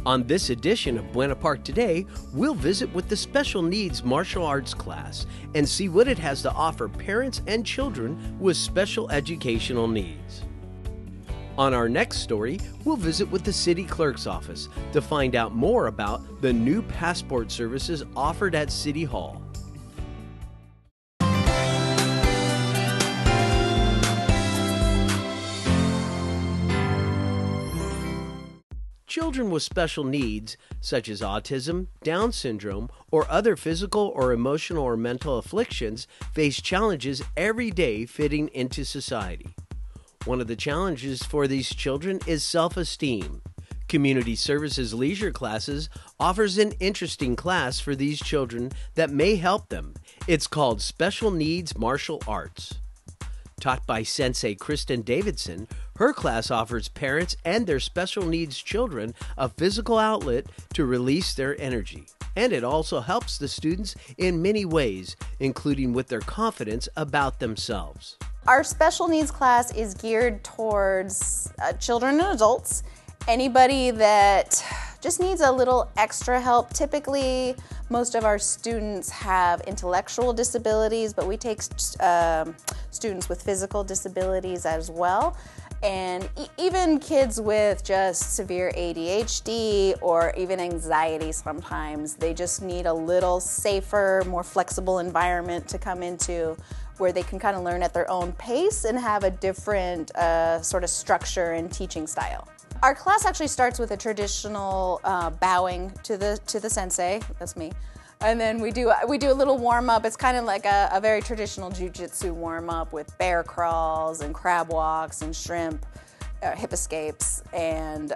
On this edition of Buena Park Today, we'll visit with the Special Needs Martial Arts class and see what it has to offer parents and children with special educational needs. On our next story, we'll visit with the City Clerk's office to find out more about the new passport services offered at City Hall. Children with special needs, such as autism, Down syndrome, or other physical or emotional or mental afflictions, face challenges every day fitting into society. One of the challenges for these children is self-esteem. Community Services Leisure Classes offers an interesting class for these children that may help them. It's called Special Needs Martial Arts. Taught by Sensei Kristen Davidson, her class offers parents and their special needs children a physical outlet to release their energy. And it also helps the students in many ways, including with their confidence about themselves. Our special needs class is geared towards children and adults. Anybody that just needs a little extra help. Typically, most of our students have intellectual disabilities, but we take students with physical disabilities as well. And even kids with just severe ADHD or even anxiety sometimes, they just need a little safer, more flexible environment to come into where they can kind of learn at their own pace and have a different sort of structure and teaching style. Our class actually starts with a traditional bowing to the sensei, that's me, and then we do a little warm up. It's kind of like a very traditional jiu-jitsu warm up with bear crawls and crab walks and shrimp, hip escapes, and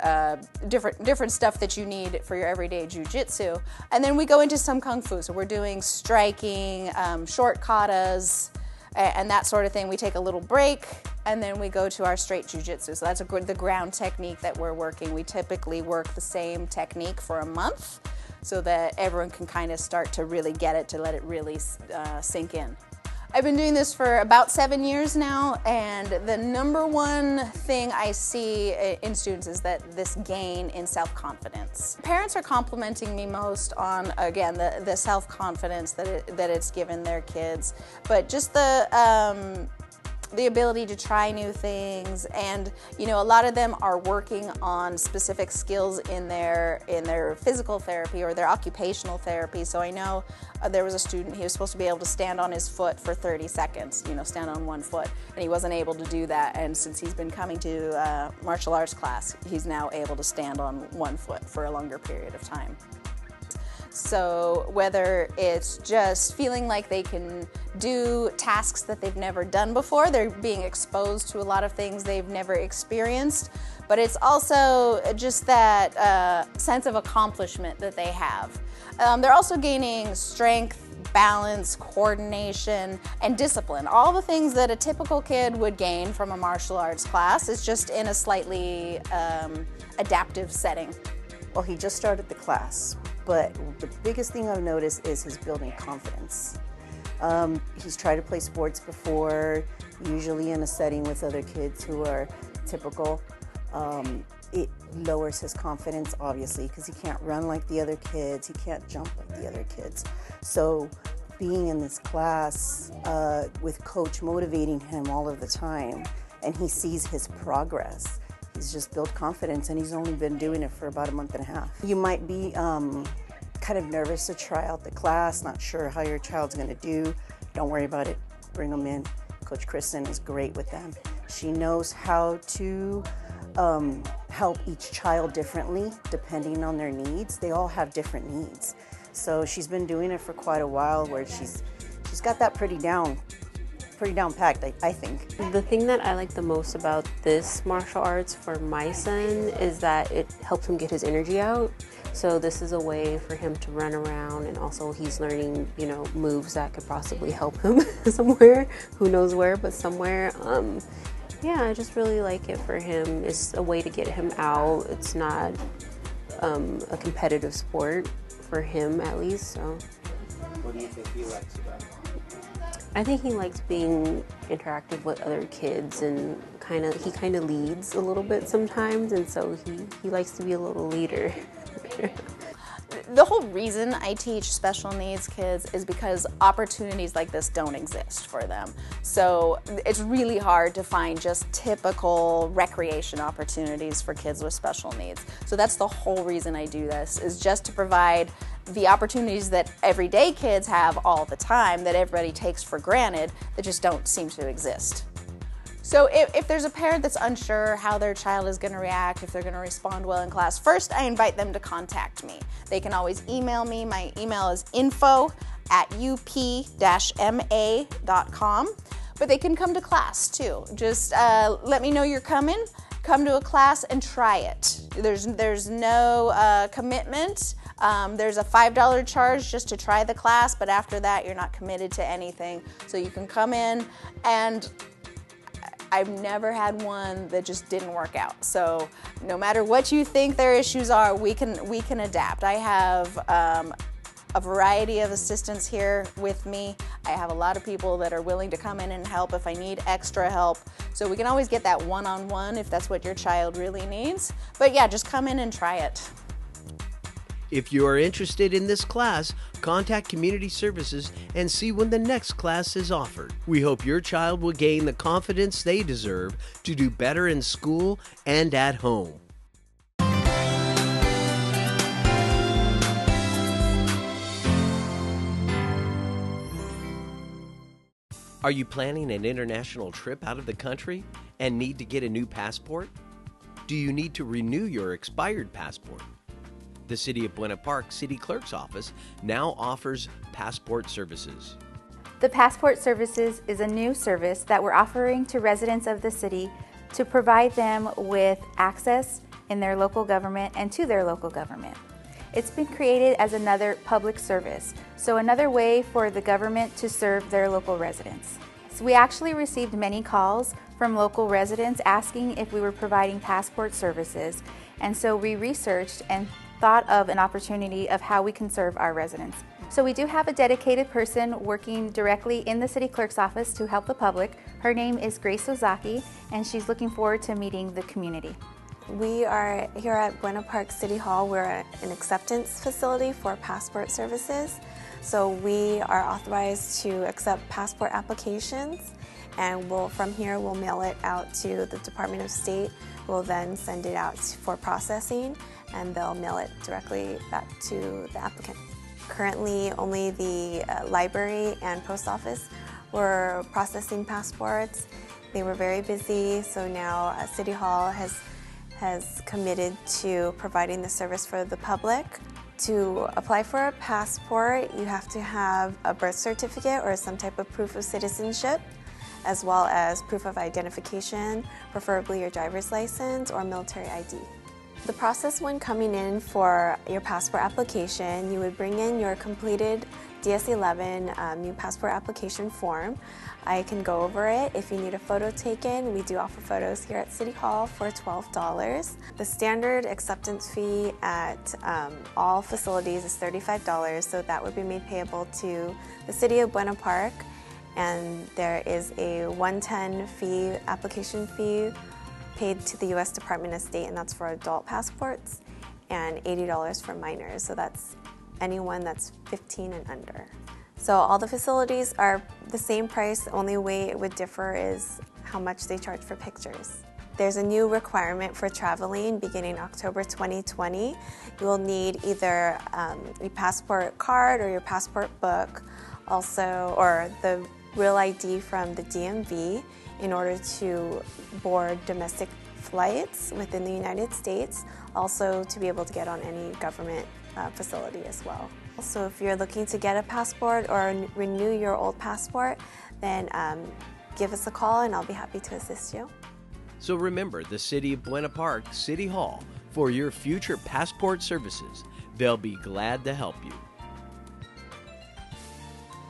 different stuff that you need for your everyday jiu-jitsu. And then we go into some kung fu, so we're doing striking, short katas, and that sort of thing. We take a little break, and then we go to our straight jiu-jitsu. So that's the ground technique that we're working. We typically work the same technique for a month so that everyone can kind of start to really get it, to let it really sink in. I've been doing this for about 7 years now, and the number one thing I see in students is that this gain in self-confidence. Parents are complimenting me most on, again, the self-confidence that it's given their kids, but just the ability to try new things, and a lot of them are working on specific skills in their physical therapy or their occupational therapy. So I know there was a student, he was supposed to be able to stand on his foot for 30 seconds, stand on one foot, and he wasn't able to do that. And since he's been coming to martial arts class, he's now able to stand on one foot for a longer period of time. So whether it's just feeling like they can do tasks that they've never done before, they're being exposed to a lot of things they've never experienced, but it's also just that sense of accomplishment that they have. They're also gaining strength, balance, coordination, and discipline. All the things that a typical kid would gain from a martial arts class is just in a slightly adaptive setting. Well, he just started the class, but the biggest thing I've noticed is his building confidence. He's tried to play sports before, usually in a setting with other kids who are typical. It lowers his confidence, obviously, because he can't run like the other kids, he can't jump like the other kids. So being in this class with coach motivating him all of the time, and he sees his progress, he's just built confidence, and he's only been doing it for about a month and a half. You might be kind of nervous to try out the class, not sure how your child's gonna do. Don't worry about it, bring them in. Coach Kristen is great with them. She knows how to help each child differently depending on their needs. They all have different needs. So she's been doing it for quite a while, where she's got that pretty down packed, I think. The thing that I like the most about this martial arts for my son is that it helps him get his energy out. So this is a way for him to run around, and also he's learning, moves that could possibly help him somewhere. Who knows where, but somewhere. Yeah, I just really like it for him. It's a way to get him out. It's not a competitive sport for him, at least. So. What do you think he likes about it? I think he likes being interactive with other kids, and he kind of leads a little bit sometimes, and so he likes to be a little leader. The whole reason I teach special needs kids is because opportunities like this don't exist for them. So it's really hard to find just typical recreation opportunities for kids with special needs. So that's the whole reason I do this, is just to provide the opportunities that everyday kids have all the time that everybody takes for granted that just don't seem to exist. So if there's a parent that's unsure how their child is going to react, if they're going to respond well in class, first I invite them to contact me. They can always email me. My email is info@up-ma.com, but they can come to class too. Just let me know you're coming. Come to a class and try it. There's no commitment. There's a $5 charge just to try the class, but after that you're not committed to anything. So you can come in, and I've never had one that just didn't work out. So no matter what you think their issues are, we can adapt. I have a variety of assistants here with me. I have a lot of people that are willing to come in and help if I need extra help. So we can always get that one-on-one if that's what your child really needs. But yeah, just come in and try it. If you are interested in this class, contact Community Services and see when the next class is offered. We hope your child will gain the confidence they deserve to do better in school and at home. Are you planning an international trip out of the country and need to get a new passport? Do you need to renew your expired passport? The City of Buena Park City Clerk's Office now offers passport services. The Passport Services is a new service that we're offering to residents of the city to provide them with access in their local government and to their local government. It's been created as another public service, so another way for the government to serve their local residents. So we actually received many calls from local residents asking if we were providing passport services, and so we researched and thought of an opportunity of how we can serve our residents. So we do have a dedicated person working directly in the city clerk's office to help the public. Her name is Grace Ozaki, and she's looking forward to meeting the community. We are here at Buena Park City Hall. We're an acceptance facility for passport services. So we are authorized to accept passport applications, and from here we'll mail it out to the Department of State. We'll then send it out for processing, and they'll mail it directly back to the applicant. Currently, only the library and post office were processing passports. They were very busy, so now City Hall has committed to providing the service for the public. To apply for a passport, you have to have a birth certificate or some type of proof of citizenship, as well as proof of identification, preferably your driver's license or military ID. The process when coming in for your passport application, you would bring in your completed DS-11 new passport application form. I can go over it. If you need a photo taken, we do offer photos here at City Hall for $12. The standard acceptance fee at all facilities is $35, so that would be made payable to the City of Buena Park. And there is a $110 application fee paid to the U.S. Department of State, and that's for adult passports, and $80 for minors, so that's anyone that's 15 and under. So all the facilities are the same price. The only way it would differ is how much they charge for pictures. There's a new requirement for traveling beginning October 2020. You will need either a passport card or your passport book, also, or the real ID from the DMV in order to board domestic flights within the United States, also to be able to get on any government facility as well. So if you're looking to get a passport or renew your old passport, then give us a call and I'll be happy to assist you. So remember the City of Buena Park City Hall for your future passport services. They'll be glad to help you.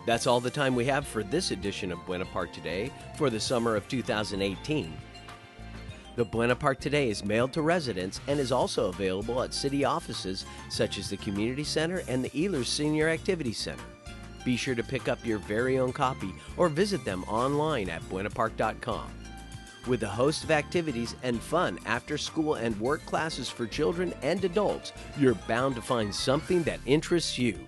That's all the time we have for this edition of Buena Park Today for the summer of 2018. The Buena Park Today is mailed to residents and is also available at city offices such as the Community Center and the Ehlers Senior Activity Center. Be sure to pick up your very own copy or visit them online at buenapark.com. With a host of activities and fun after school and work classes for children and adults, you're bound to find something that interests you.